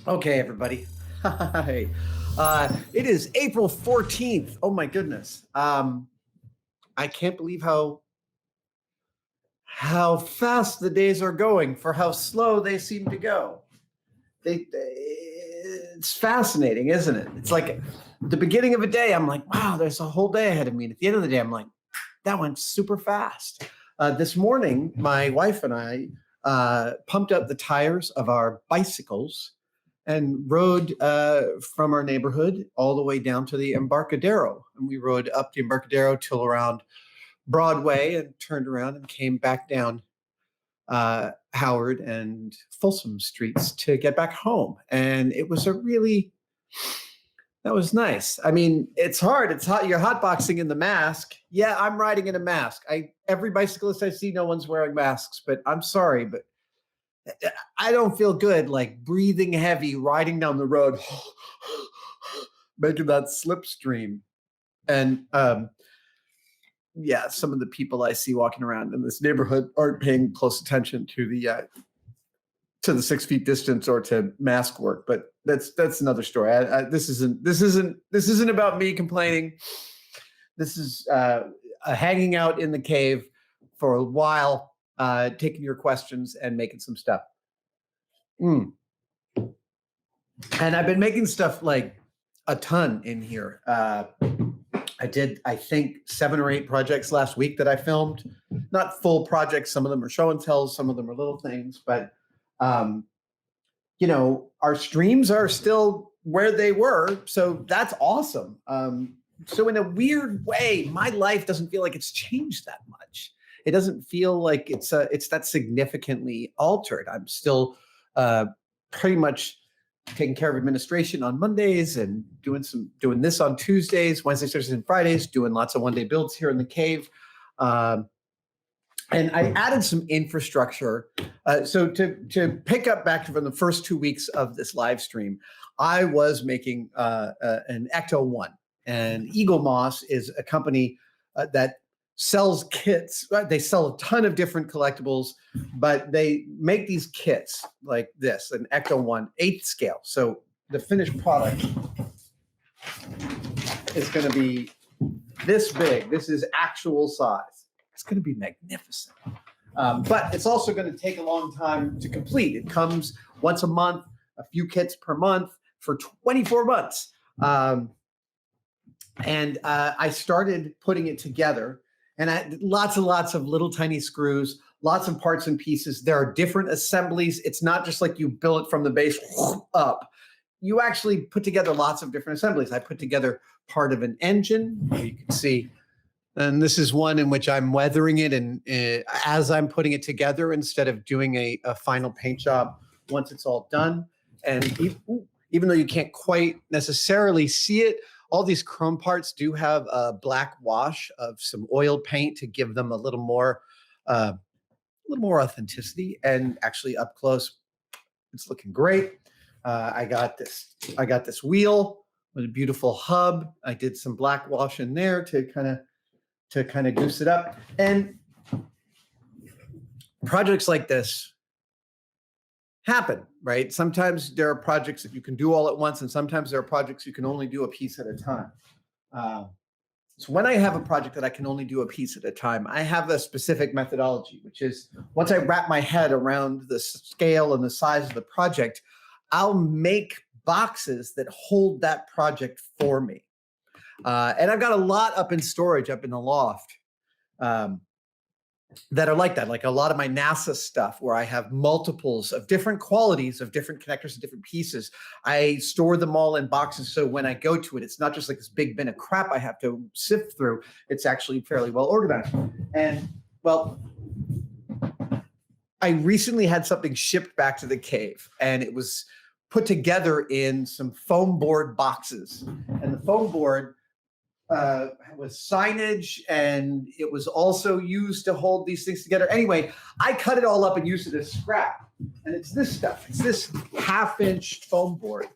Okay, everybody. Hi. It is April 14th. Oh my goodness. I can't believe how fast the days are going for how slow they seem to go. It's fascinating, isn't it? It's like the beginning of a day, I'm like, wow, there's a whole day ahead of me. And at the end of the day, I'm like, that went super fast. This morning, my wife and I pumped up the tires of our bicycles and rode from our neighborhood all the way down to the Embarcadero. And we rode up the Embarcadero till around Broadway and turned around and came back down Howard and Folsom streets to get back home. And it was that was nice. I mean, it's hard. It's hot. You're hotboxing in the mask. Yeah, I'm riding in a mask. Every bicyclist I see, no one's wearing masks, but I'm sorry, but I don't feel good like breathing heavy, riding down the road, making that slipstream. And yeah, some of the people I see walking around in this neighborhood aren't paying close attention to the 6 feet distance or to mask work. But that's another story. This isn't about me complaining. This is hanging out in the cave for a while, taking your questions and making some stuff. And I've been making stuff like a ton in here. I did, I think, 7 or 8 projects last week that I filmed. Not full projects. Some of them are show and tells. Some of them are little things. But, our streams are still where they were. So that's awesome. So in a weird way, my life doesn't feel like it's changed that much. It doesn't feel like it's that significantly altered. I'm still pretty much taking care of administration on Mondays and doing this on Tuesdays, Wednesdays, Thursdays, and Fridays, doing lots of one-day builds here in the cave. And I added some infrastructure. So to pick up back from the first 2 weeks of this live stream, I was making an Ecto 1. And Eagle Moss is a company that sells kits. Right? They sell a ton of different collectibles, but they make these kits like this, an Ecto 1, 8th scale. So the finished product is going to be this big. This is actual size. It's going to be magnificent. But it's also going to take a long time to complete. It comes once a month, a few kits per month for 24 months. And I started putting it together. And lots and lots of little tiny screws, lots of parts and pieces. There are different assemblies. It's not just like you build it from the base up. You actually put together lots of different assemblies. I put together part of an engine, you can see. And this is one in which I'm weathering it and as I'm putting it together instead of doing a final paint job once it's all done. And even though you can't quite necessarily see it, all these chrome parts do have a black wash of some oil paint to give them a little more authenticity. And actually, up close, it's looking great. I got this wheel with a beautiful hub. I did some black wash in there to kind of goose it up. And projects like this happen, right? Sometimes there are projects that you can do all at once, and sometimes there are projects you can only do a piece at a time. So when I have a project that I can only do a piece at a time, I have a specific methodology, which is once I wrap my head around the scale and the size of the project, I'll make boxes that hold that project for me. And I've got a lot up in storage, up in the loft. That are like that, like a lot of my NASA stuff where I have multiples of different qualities of different connectors and different pieces. I store them all in boxes. So when I go to it, it's not just like this big bin of crap I have to sift through. It's actually fairly well organized. And well, I recently had something shipped back to the cave and it was put together in some foam board boxes. And the foam board was signage and it was also used to hold these things together. Anyway, I cut it all up and used it as scrap. And it's this stuff. It's this 1/2-inch foam board.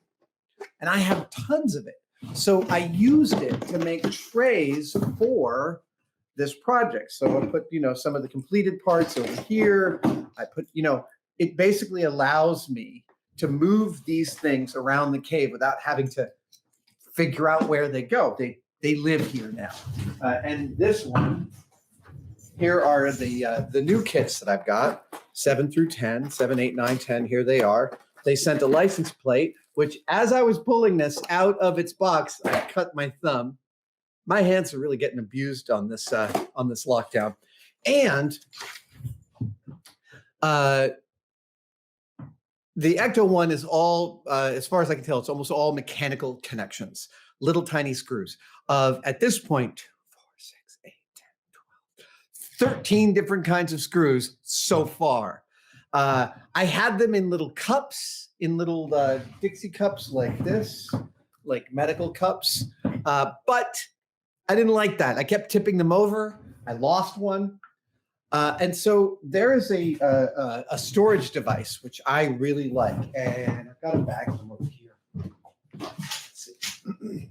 And I have tons of it. So I used it to make trays for this project. So I put, some of the completed parts over here. I put, it basically allows me to move these things around the cave without having to figure out where they go. They live here now. And this one, here are the new kits that I've got, 7 through 10, 7, 8, 9, 10. Here they are. They sent a license plate, which as I was pulling this out of its box, I cut my thumb. My hands are really getting abused on this lockdown. And the Ecto one is all, as far as I can tell, it's almost all mechanical connections, little tiny screws of, at this point, 2, 4, 6, 8, 10, 12, 13 different kinds of screws so far. I had them in little cups, in little Dixie cups like this, like medical cups, but I didn't like that. I kept tipping them over. I lost one. And so there is a storage device, which I really like. And I've got a bag of them over here. Let's see.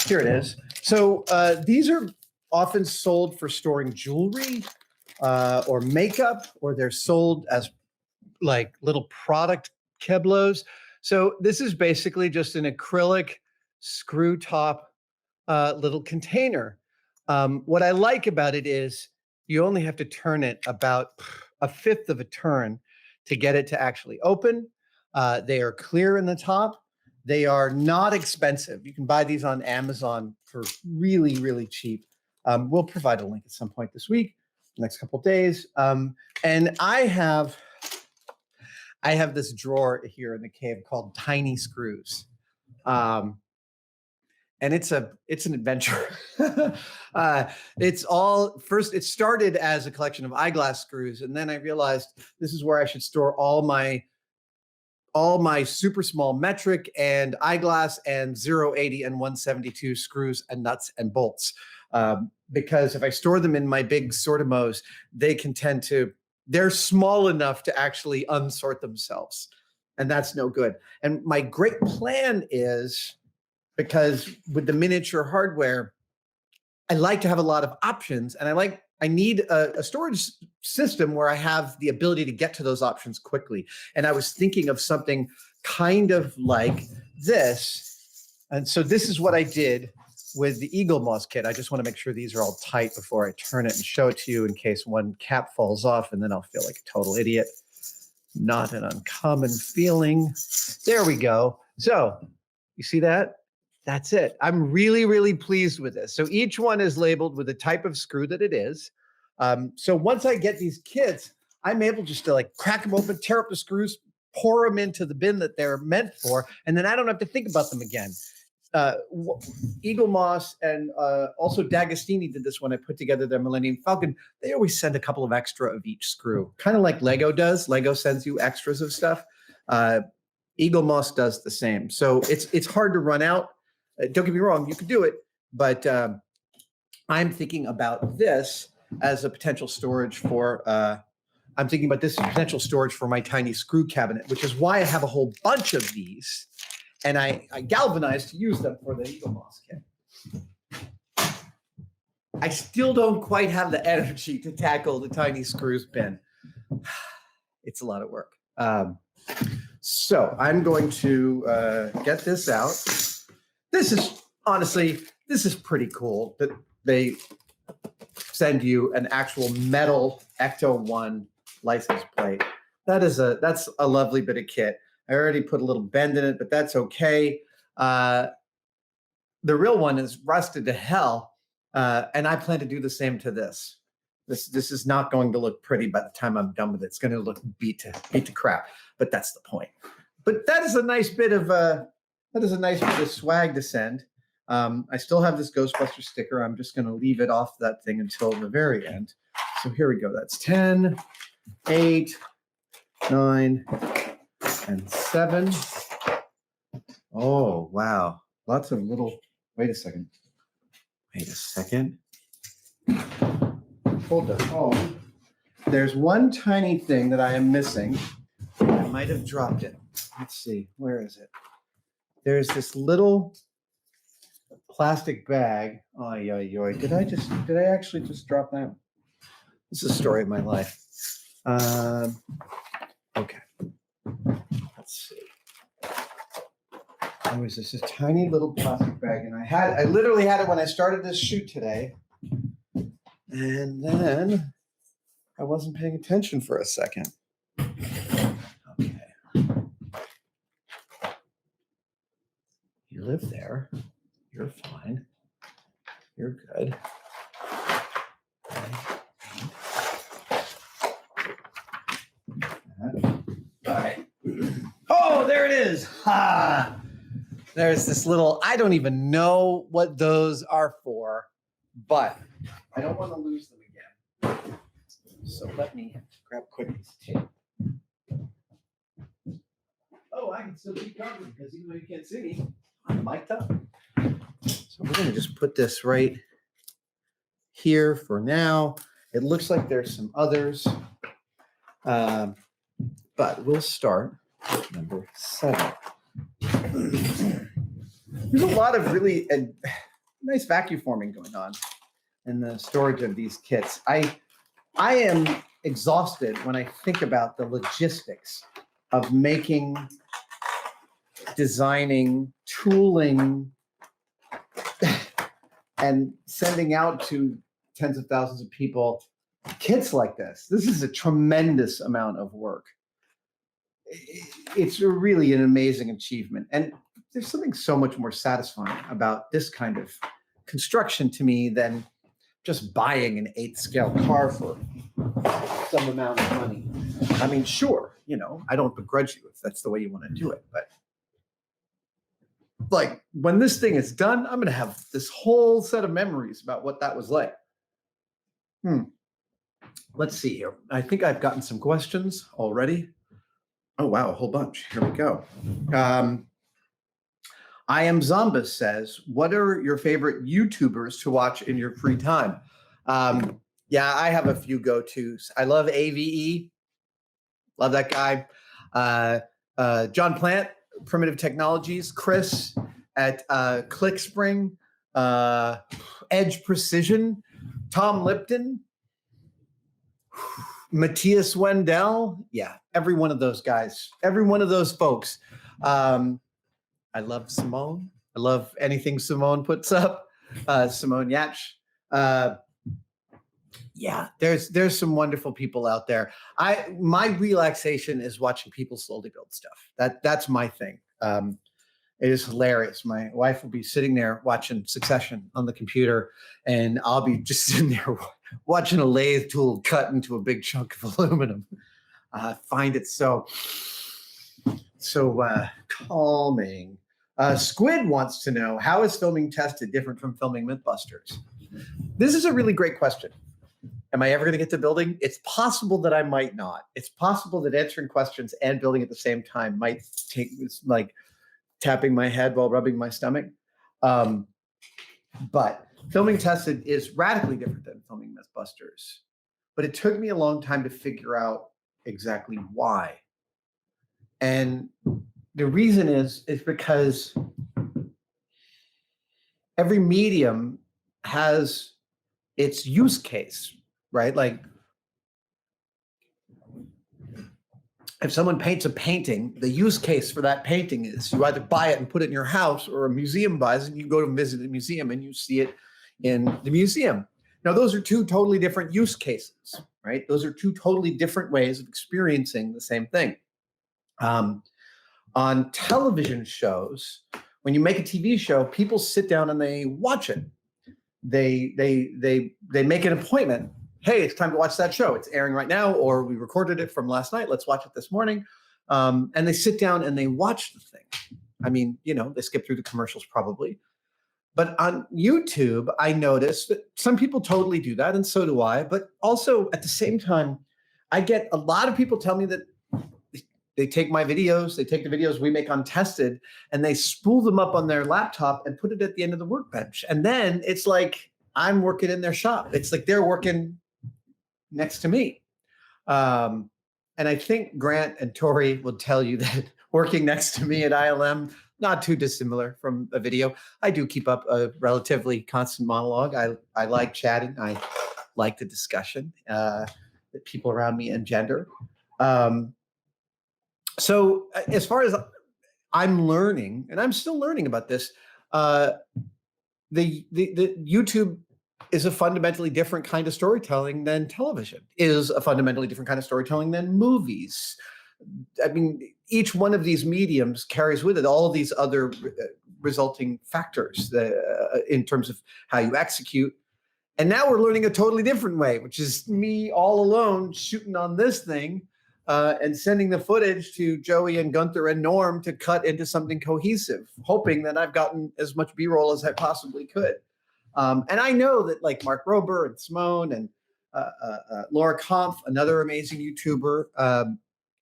Here it is. So these are often sold for storing jewelry or makeup, or they're sold as like little product Keblos. So this is basically just an acrylic screw top little container. What I like about it is you only have to turn it about 1/5 of a turn to get it to actually open. They are clear in the top. They are not expensive. You can buy these on Amazon for really, really cheap. We'll provide a link at some point this week, next couple of days. And I have this drawer here in the cave called Tiny Screws. And it's an adventure. It started as a collection of eyeglass screws, and then I realized this is where I should store all my super small metric and eyeglass and 080 and 172 screws and nuts and bolts. Because if I store them in my big Sortimos, they're small enough to actually unsort themselves, and that's no good. And my great plan is, because with the miniature hardware, I like to have a lot of options, and I need a storage system where I have the ability to get to those options quickly. And I was thinking of something kind of like this. And so this is what I did with the Eagle Moss kit. I just want to make sure these are all tight before I turn it and show it to you, in case one cap falls off, and then I'll feel like a total idiot. Not an uncommon feeling. There we go. So you see that? That's it. I'm really, really pleased with this. So each one is labeled with the type of screw that it is. So once I get these kits, I'm able just to like crack them open, tear up the screws, pour them into the bin that they're meant for, and then I don't have to think about them again. Eagle Moss and also D'Agostini did this when I put together their Millennium Falcon. They always send a couple of extra of each screw, kind of like Lego does. Lego sends you extras of stuff. Eagle Moss does the same. So it's hard to run out. Don't get me wrong, you could do it, but I'm thinking about this as a potential storage for, my tiny screw cabinet, which is why I have a whole bunch of these, and I galvanized to use them for the Eagle Moss kit. I still don't quite have the energy to tackle the tiny screws bin. It's a lot of work. So I'm going to get this out. This is pretty cool that they send you an actual metal Ecto 1 license plate. That's a lovely bit of kit. I already put a little bend in it, but that's okay. The real one is rusted to hell, and I plan to do the same to this. This is not going to look pretty by the time I'm done with it. It's going to look beat to crap, but that's the point. But that is a nice bit of swag to send. I still have this Ghostbuster sticker. I'm just going to leave it off that thing until the very end. So here we go. That's 10, 8, 9, and 7. Oh, wow. Lots of little, wait a second. Hold the phone. There's one tiny thing that I am missing. I might have dropped it. Let's see. Where is it? There's this little plastic bag. Oy, oy, oy. Did I actually just drop that? This is a story of my life. Okay. Let's see. There was this tiny little plastic bag, and I literally had it when I started this shoot today. And then I wasn't paying attention for a second. Okay. You live there. You're fine. You're good. All right. Oh, there it is. Ha! There's this little, I don't even know what those are for, but I don't want to lose them again. So let me grab a quick piece of tape. Oh, I can still keep covering because even though you can't see me, I'm mic'd up. So we're going to just put this right here for now. It looks like there's some others, but we'll start with number 7. There's a lot of really nice vacuum forming going on in the storage of these kits. I am exhausted when I think about the logistics of making, designing, tooling, and sending out to tens of thousands of people kits like this. This is a tremendous amount of work. It's really an amazing achievement. And there's something so much more satisfying about this kind of construction to me than just buying an 8th scale car for some amount of money. I mean, sure, I don't begrudge you if that's the way you want to do it, but like when this thing is done, I'm going to have this whole set of memories about what that was like. Let's see here. I think I've gotten some questions already. Oh, wow, a whole bunch. Here we go. I Am Zombus says, what are your favorite YouTubers to watch in your free time? Yeah, I have a few go-tos. I love AVE. Love that guy. John Plant, Primitive Technologies. Chris at ClickSpring. Edge Precision. Tom Lipton. Matthias Wendell. Yeah, every one of those guys. Every one of those folks. I love Simone. I love anything Simone puts up. Simone Yatch. Yeah, there's some wonderful people out there. My relaxation is watching people slowly build stuff. That's my thing. It is hilarious. My wife will be sitting there watching Succession on the computer, and I'll be just sitting there watching a lathe tool cut into a big chunk of aluminum. I find it so calming. Squid wants to know, how is filming Tested different from filming MythBusters? This is a really great question. Am I ever going to get to building? It's possible that I might not. It's possible that answering questions and building at the same time might take like tapping my head while rubbing my stomach. But filming Tested is radically different than filming MythBusters. But it took me a long time to figure out exactly why. And the reason is because every medium has its use case, right? Like if someone paints a painting, the use case for that painting is you either buy it and put it in your house, or a museum buys it and you go to visit the museum and you see it in the museum. Now, those are two totally different use cases, right? Those are two totally different ways of experiencing the same thing. On television shows, when you make a TV show, people sit down and they watch it. They make an appointment. Hey, it's time to watch that show. It's airing right now, or we recorded it from last night. Let's watch it this morning. And they sit down and they watch the thing. I mean, they skip through the commercials probably. But on YouTube, I noticed that some people totally do that, and so do I. But also at the same time, I get a lot of people tell me that they take my videos, they take the videos we make on Tested, and they spool them up on their laptop and put it at the end of the workbench. And then it's like I'm working in their shop. It's like they're working next to me. And I think Grant and Tori will tell you that working next to me at ILM, not too dissimilar from a video. I do keep up a relatively constant monologue. I like chatting. I like the discussion that people around me engender. So as far as I'm learning, and I'm still learning about this, the YouTube is a fundamentally different kind of storytelling than television, is a fundamentally different kind of storytelling than movies. I mean, each one of these mediums carries with it all of these other resulting factors in terms of how you execute. And now we're learning a totally different way, which is me all alone shooting on this thing and sending the footage to Joey and Gunther and Norm to cut into something cohesive, hoping that I've gotten as much B-roll as I possibly could. And I know that like Mark Rober and Simone and Laura Kampf, another amazing YouTuber,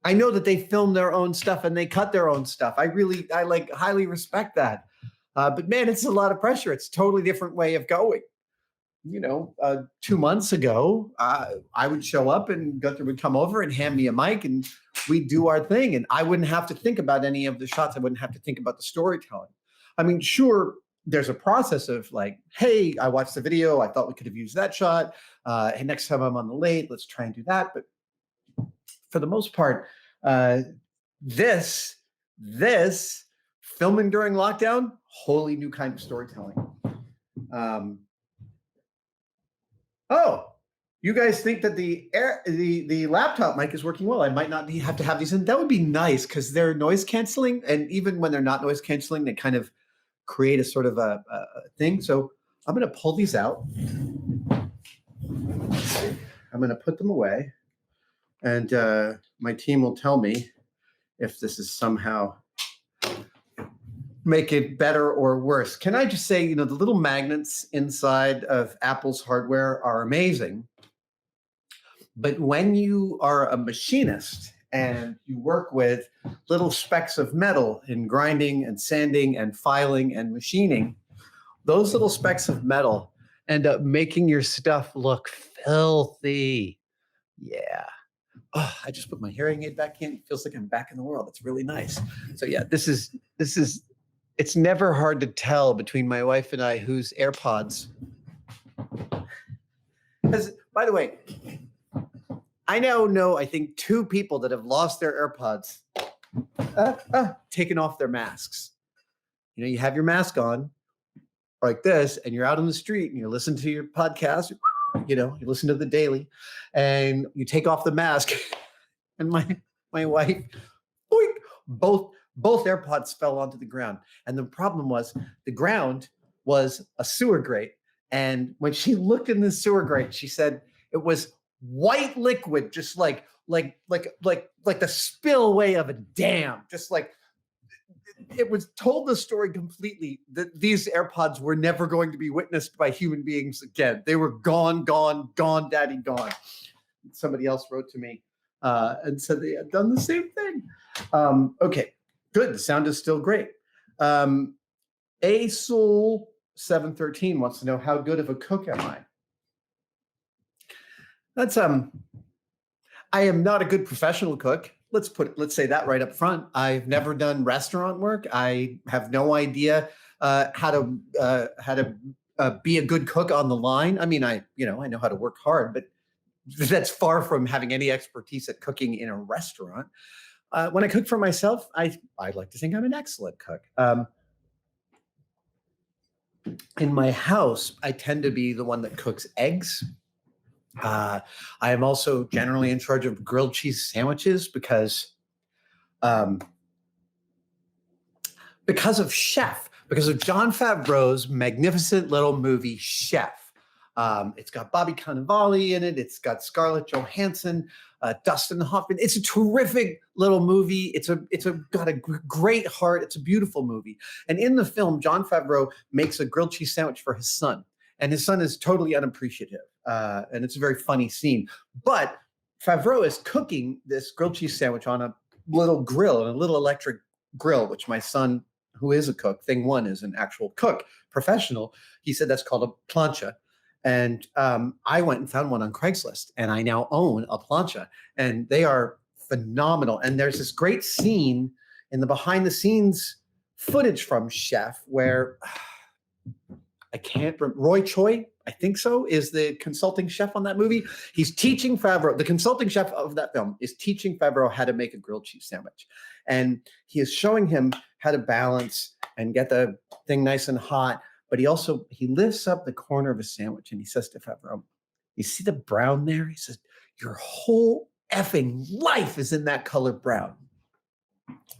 I know that they film their own stuff and they cut their own stuff. I like highly respect that. But man, it's a lot of pressure. It's a totally different way of going. 2 months ago, I would show up and Gunther would come over and hand me a mic and we'd do our thing. And I wouldn't have to think about any of the shots. I wouldn't have to think about the storytelling. I mean, sure, there's a process of like, hey, I watched the video. I thought we could have used that shot. And next time I'm on the late, let's try and do that. But for the most part, this filming during lockdown, wholly new kind of storytelling. Oh, you guys think that the laptop mic is working well? I might not have to have these in. That would be nice because they're noise canceling, and even when they're not noise canceling, they kind of create a sort of a thing. So I'm going to pull these out. I'm going to put them away, and my team will tell me if this is somehow make it better or worse. Can I just say, the little magnets inside of Apple's hardware are amazing. But when you are a machinist and you work with little specks of metal in grinding and sanding and filing and machining, those little specks of metal end up making your stuff look filthy. Yeah. Oh, I just put my hearing aid back in. It feels like I'm back in the world. It's really nice. So yeah, this is it's never hard to tell between my wife and I whose AirPods. Because, by the way, I now know, I think, 2 people that have lost their AirPods, taken off their masks. You have your mask on like this, and you're out on the street, and you're listening to your podcast, you listen to the daily, and you take off the mask, and my wife, boink, both AirPods fell onto the ground. And the problem was the ground was a sewer grate. And when she looked in the sewer grate, she said it was white liquid, just like the spillway of a dam. Just like it was told the story completely that these AirPods were never going to be witnessed by human beings again. They were gone, daddy, gone. Somebody else wrote to me and said they had done the same thing. Okay. Good. The sound is still great. ASoul713 wants to know, how good of a cook am I? That's I am not a good professional cook. Let's say that right up front. I've never done restaurant work. I have no idea how to be a good cook on the line. I mean, I know how to work hard, but that's far from having any expertise at cooking in a restaurant. When I cook for myself, I like to think I'm an excellent cook. In my house, I tend to be the one that cooks eggs. I am also generally in charge of grilled cheese sandwiches because of Chef, because of Jon Favreau's magnificent little movie, Chef. It's got Bobby Cannavale in it. It's got Scarlett Johansson, Dustin Hoffman. It's a terrific little movie. It's got a great heart. It's a beautiful movie. And in the film, Jon Favreau makes a grilled cheese sandwich for his son. And his son is totally unappreciative. And it's a very funny scene. But Favreau is cooking this grilled cheese sandwich on a little grill, a little electric grill, which my son, who is a cook, thing one is an actual cook, professional. He said that's called a plancha. And I went and found one on Craigslist, and I now own a plancha, and they are phenomenal. And there's this great scene in the behind the scenes footage from Chef where Roy Choi, I think so, is the consulting chef on that movie. He's teaching Favreau, the consulting chef of that film is teaching Favreau how to make a grilled cheese sandwich. And he is showing him how to balance and get the thing nice and hot. But he lifts up the corner of a sandwich and he says to Favreau, you see the brown there? He says, your whole effing life is in that color brown.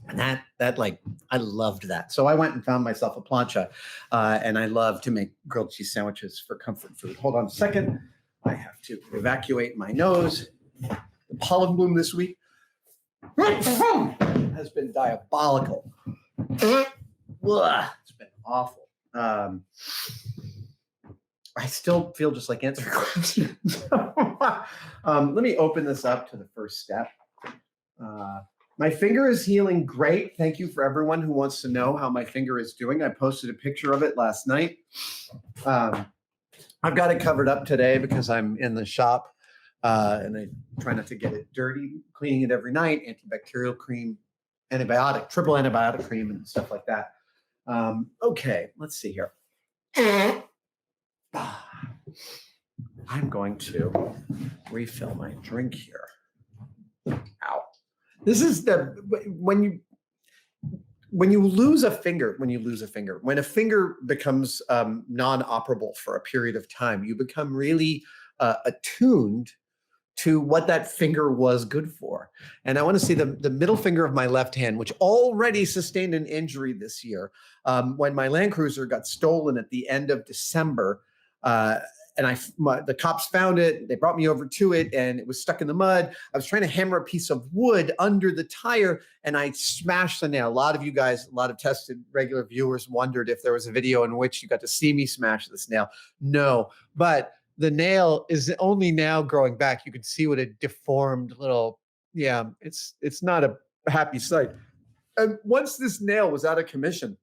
And that like, I loved that. So I went and found myself a plancha, and I love to make grilled cheese sandwiches for comfort food. Hold on a second. I have to evacuate my nose. The pollen bloom this week has been diabolical. It's been awful. I still feel just like answering questions. Let me open this up to the first step. My finger is healing great. Thank you for everyone who wants to know how my finger is doing. I posted a picture of it last night. I've got it covered up today because I'm in the shop and I try not to get it dirty, cleaning it every night, antibacterial cream, triple antibiotic cream and stuff like that. Okay, let's see here. I'm going to refill my drink here. Ow. This is when you lose a finger, when a finger becomes non-operable for a period of time, you become really attuned to what that finger was good for. And I want to see the middle finger of my left hand, which already sustained an injury this year when my Land Cruiser got stolen at the end of December. And the cops found it. They brought me over to it, and it was stuck in the mud. I was trying to hammer a piece of wood under the tire, and I smashed the nail. A lot of you guys, a lot of tested regular viewers wondered if there was a video in which you got to see me smash this nail. No, but the nail is only now growing back. You can see what a deformed little, it's not a happy sight. And once this nail was out of commission,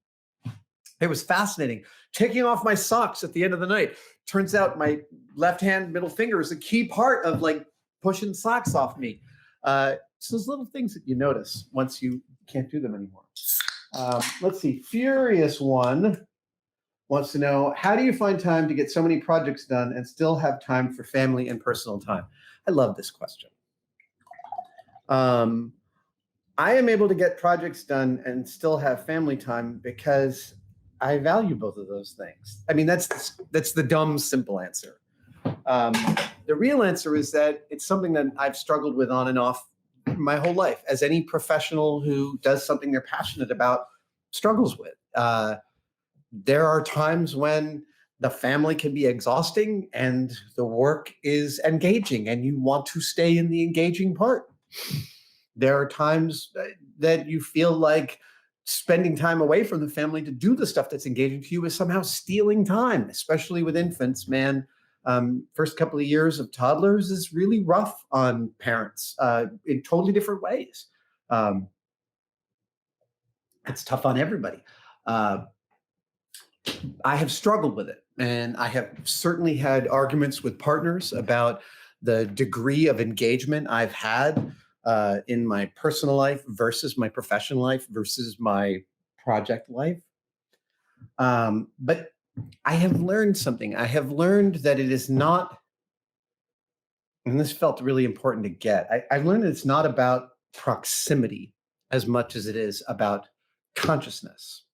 it was fascinating. Taking off my socks at the end of the night. Turns out my left hand middle finger is a key part of like pushing socks off me. It's those little things that you notice once you can't do them anymore. Let's see. Furious One wants to know, how do you find time to get so many projects done and still have time for family and personal time? I love this question. I am able to get projects done and still have family time because I value both of those things. I mean, that's the dumb, simple answer. The real answer is that it's something that I've struggled with on and off my whole life, as any professional who does something they're passionate about struggles with. There are times when the family can be exhausting and the work is engaging and you want to stay in the engaging part. There are times that you feel like spending time away from the family to do the stuff that's engaging to you is somehow stealing time, especially with infants, man. First couple of years of toddlers is really rough on parents in totally different ways. It's tough on everybody. I have struggled with it, and I have certainly had arguments with partners about the degree of engagement I've had in my personal life versus my professional life versus my project life. But I have learned something. I have learned that it is not, and this felt really important to get, I've learned that it's not about proximity as much as it is about consciousness.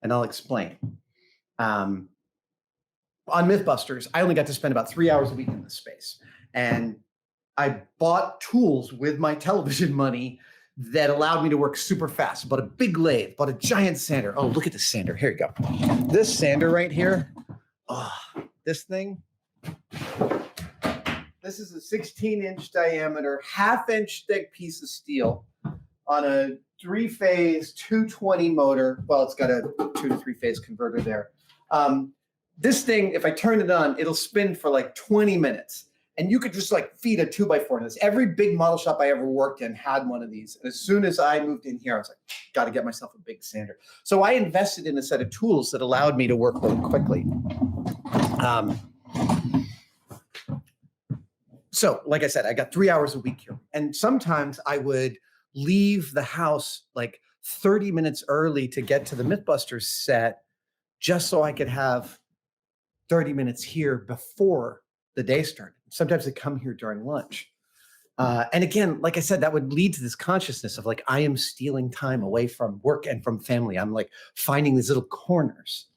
And I'll explain. On MythBusters, I only got to spend about 3 hours a week in this space. And I bought tools with my television money that allowed me to work super fast. Bought a big lathe, bought a giant sander. Oh, look at this sander. Here you go. This sander right here. Oh, this thing. This is a 16-inch diameter, half-inch thick piece of steel on a 3-phase 220 motor. Well, it's got a 2 to 3-phase converter there. This thing, if I turn it on, it'll spin for like 20 minutes. And you could just like feed a 2x4 in this. Every big model shop I ever worked in had one of these. And as soon as I moved in here, I was like, got to get myself a big sander. So I invested in a set of tools that allowed me to work really quickly. So like I said, I got 3 hours a week here. And sometimes I would leave the house like 30 minutes early to get to the MythBusters set just so I could have 30 minutes here before the day started. Sometimes they come here during lunch. And again, like I said, that would lead to this consciousness of like, I am stealing time away from work and from family. I'm like finding these little corners.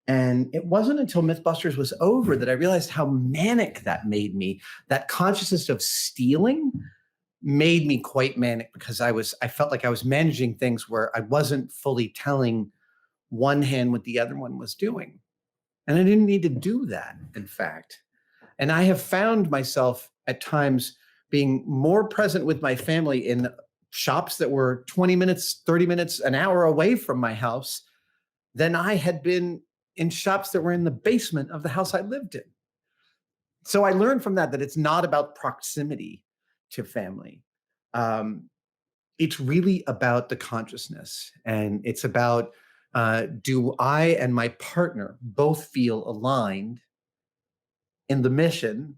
And it wasn't until MythBusters was over that I realized how manic that made me. That consciousness of stealing made me quite manic because I felt like I was managing things where I wasn't fully telling one hand what the other one was doing. And I didn't need to do that, in fact. And I have found myself at times being more present with my family in shops that were 20 minutes, 30 minutes, an hour away from my house than I had been in shops that were in the basement of the house I lived in. So I learned from that it's not about proximity to family. It's really about the consciousness, and it's about, do I and my partner both feel aligned in the mission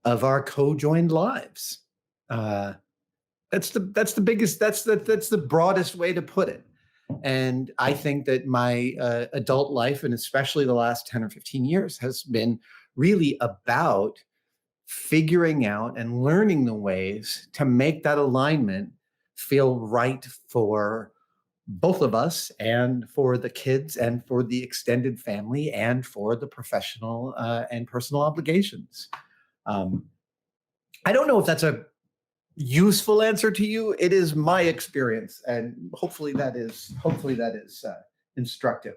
of our co-joined lives? That's the biggest, that's the broadest way to put it. And I think that my adult life, and especially the last 10 or 15 years, has been really about figuring out and learning the ways to make that alignment feel right for both of us, and for the kids, and for the extended family, and for the professional and personal obligations. I don't know if that's a useful answer to you. It is my experience, and hopefully that is instructive.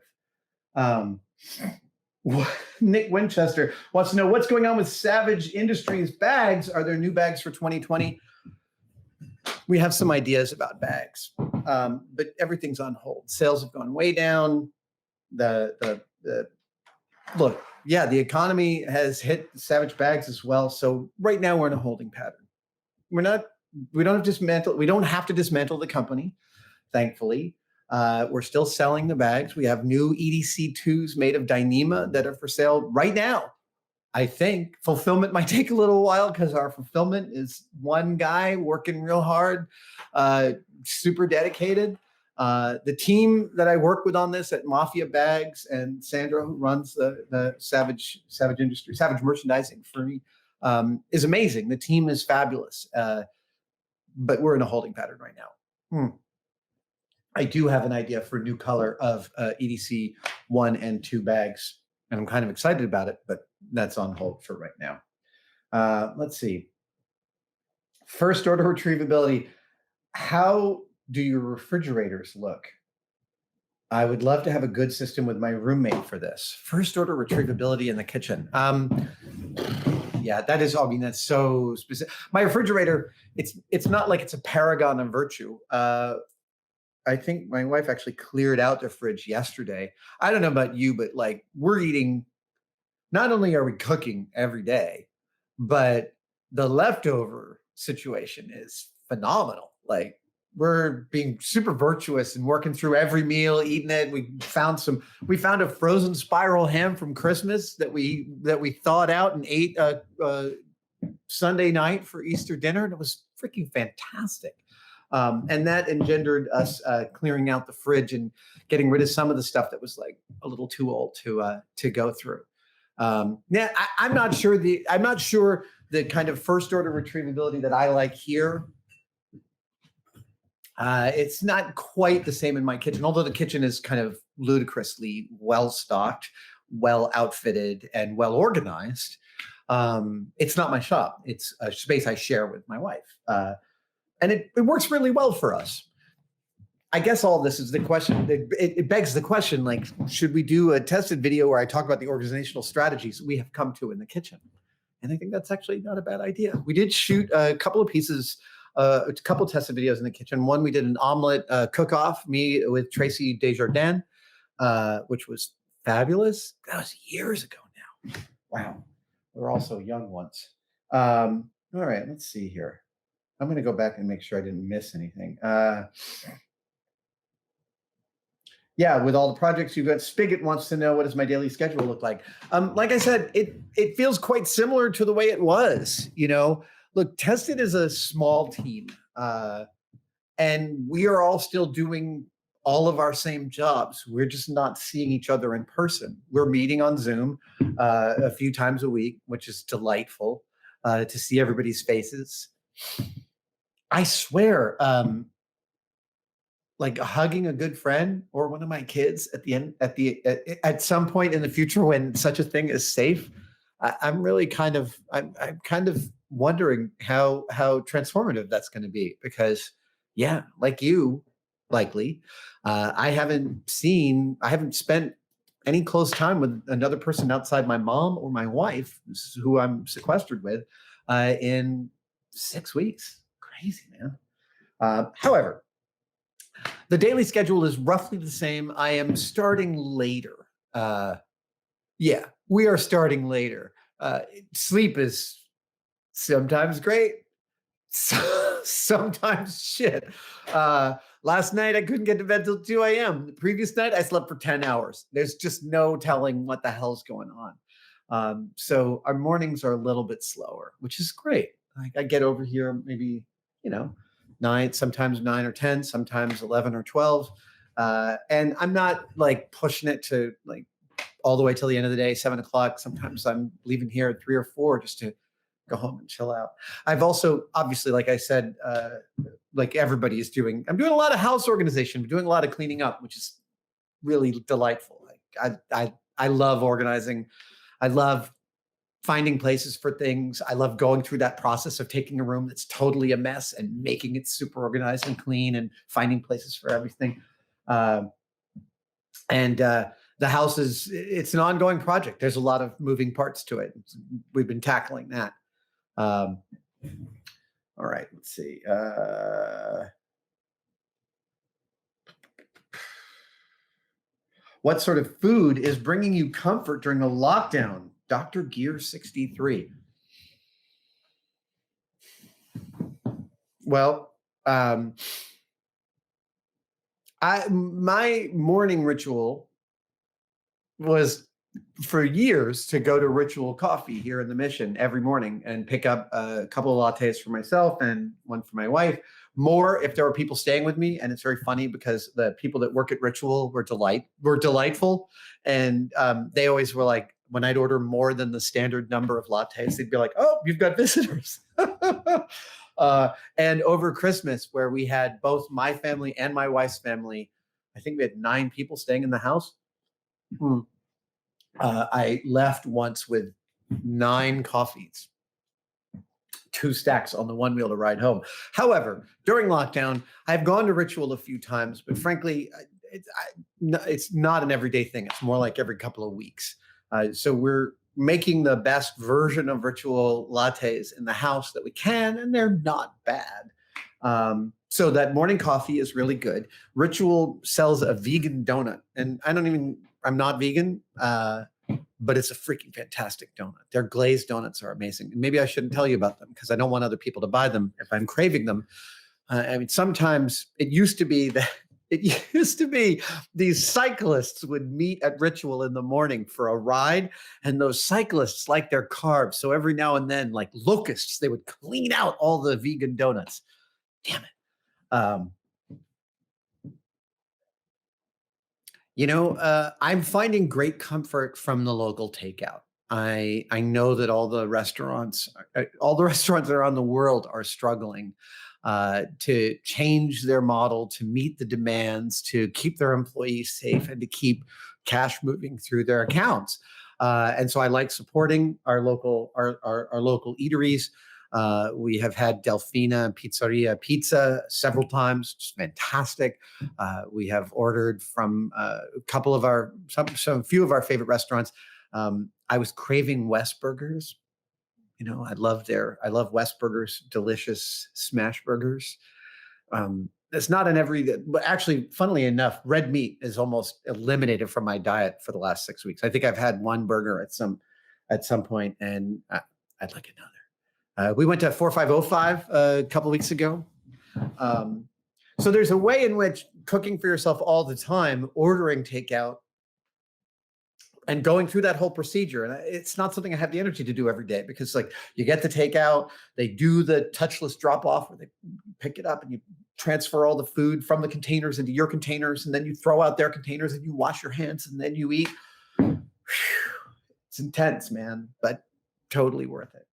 Nick Winchester wants to know what's going on with Savage Industries bags. Are there new bags for 2020? We have some ideas about bags, but everything's on hold. Sales have gone way down. Look, yeah, the economy has hit Savage bags as well. So right now we're in a holding pattern. We don't have to dismantle the company, thankfully. We're still selling the bags. We have new EDC2s made of Dyneema that are for sale right now. I think fulfillment might take a little while because our fulfillment is one guy working real hard, super dedicated. The team that I work with on this at Mafia Bags, and Sandra, who runs the Savage Industry, Savage Merchandising for me, is amazing. The team is fabulous, but we're in a holding pattern right now. I do have an idea for a new color of EDC 1 and 2 bags, and I'm kind of excited about it, but that's on hold for right now. Let's see. First order retrievability. How do your refrigerators look? I would love to have a good system with my roommate for this. First order retrievability in the kitchen. Yeah, that is, I mean, that's so specific. My refrigerator, it's not like it's a paragon of virtue. I think my wife actually cleared out the fridge yesterday. I don't know about you, but like, we're eating, not only are we cooking every day, but the leftover situation is phenomenal. Like, we're being super virtuous and working through every meal, eating it. We found a frozen spiral ham from Christmas that we thawed out and ate Sunday night for Easter dinner, and it was freaking fantastic. And that engendered us clearing out the fridge and getting rid of some of the stuff that was like a little too old to go through. Yeah, I'm not sure the kind of first order retrievability that I like here. It's not quite the same in my kitchen, although the kitchen is kind of ludicrously well stocked, well outfitted, and well organized. It's not my shop. It's a space I share with my wife. And it works really well for us. I guess all this is the question. It begs the question, like, should we do a tested video where I talk about the organizational strategies we have come to in the kitchen? And I think that's actually not a bad idea. We did shoot a couple of pieces, a couple of tested videos in the kitchen. One, we did an omelet cook-off, me with Tracy Desjardins, which was fabulous. That was years ago now. Wow. We were all so young once. All right, let's see here. I'm going to go back and make sure I didn't miss anything. Yeah, with all the projects you've got, Spigot wants to know, what does my daily schedule look like? Like I said, it feels quite similar to the way it was. You know, look, Tested is a small team, and we are all still doing all of our same jobs. We're just not seeing each other in person. We're meeting on Zoom a few times a week, which is delightful to see everybody's faces. I swear, like hugging a good friend or one of my kids at the end, at some point in the future when such a thing is safe, I'm really I'm kind of wondering how transformative that's going to be, because yeah, like you, likely, I haven't spent any close time with another person outside my mom or my wife, who I'm sequestered with, in 6 weeks. Crazy, man. However, the daily schedule is roughly the same. I am starting later. Yeah, we are starting later. Sleep is sometimes great, sometimes shit. Last night I couldn't get to bed till 2 a.m. The previous night I slept for 10 hours. There's just no telling what the hell's going on. So our mornings are a little bit slower, which is great. I get over here maybe, 9, sometimes 9 or 10, sometimes 11 or 12. And I'm not like pushing it to like all the way till the end of the day, 7 o'clock. Sometimes I'm leaving here at 3 or 4 just to go home and chill out. I've also, obviously, like I said, like everybody is doing, I'm doing a lot of house organization, I'm doing a lot of cleaning up, which is really delightful. I love organizing. I love finding places for things. I love going through that process of taking a room that's totally a mess and making it super organized and clean and finding places for everything. And the house it's an ongoing project. There's a lot of moving parts to it. We've been tackling that. All right, let's see. What sort of food is bringing you comfort during the lockdown? Dr. Gear 63. Well, my morning ritual was for years to go to Ritual Coffee here in the Mission every morning and pick up a couple of lattes for myself and one for my wife. More if there were people staying with me. And it's very funny because the people that work at Ritual were delightful. And they always were like, when I'd order more than the standard number of lattes, they'd be like, "Oh, you've got visitors." And over Christmas, where we had both my family and my wife's family, I think we had 9 people staying in the house. I left once with 9 coffees, 2 stacks on the one wheel to ride home. However, during lockdown, I've gone to Ritual a few times, but frankly, it's not an everyday thing. It's more like every couple of weeks. So we're making the best version of Ritual lattes in the house that we can, and they're not bad. So that morning coffee is really good. Ritual sells a vegan donut, and I'm not vegan, but it's a freaking fantastic donut. Their glazed donuts are amazing. And maybe I shouldn't tell you about them because I don't want other people to buy them if I'm craving them. Sometimes it used to be these cyclists would meet at Ritual in the morning for a ride, and those cyclists like their carbs. So every now and then, like locusts, they would clean out all the vegan donuts. Damn it. I'm finding great comfort from the local takeout. I know that all the restaurants around the world are struggling to change their model to meet the demands, to keep their employees safe, and to keep cash moving through their accounts. And so I like supporting our local eateries. We have had Delfina Pizzeria pizza several times. It's fantastic. We have ordered from a couple of few of our favorite restaurants. I was craving West Burgers. I love West Burgers, delicious smash burgers. It's not an but actually, funnily enough, red meat is almost eliminated from my diet for the last 6 weeks. I think I've had one burger at some point, and I'd like another. We went to 4505 a couple of weeks ago. So there's a way in which cooking for yourself all the time, ordering takeout, and going through that whole procedure. And it's not something I have the energy to do every day, because like you get the takeout, they do the touchless drop off where they pick it up and you transfer all the food from the containers into your containers, and then you throw out their containers and you wash your hands and then you eat. It's intense, man, but totally worth it.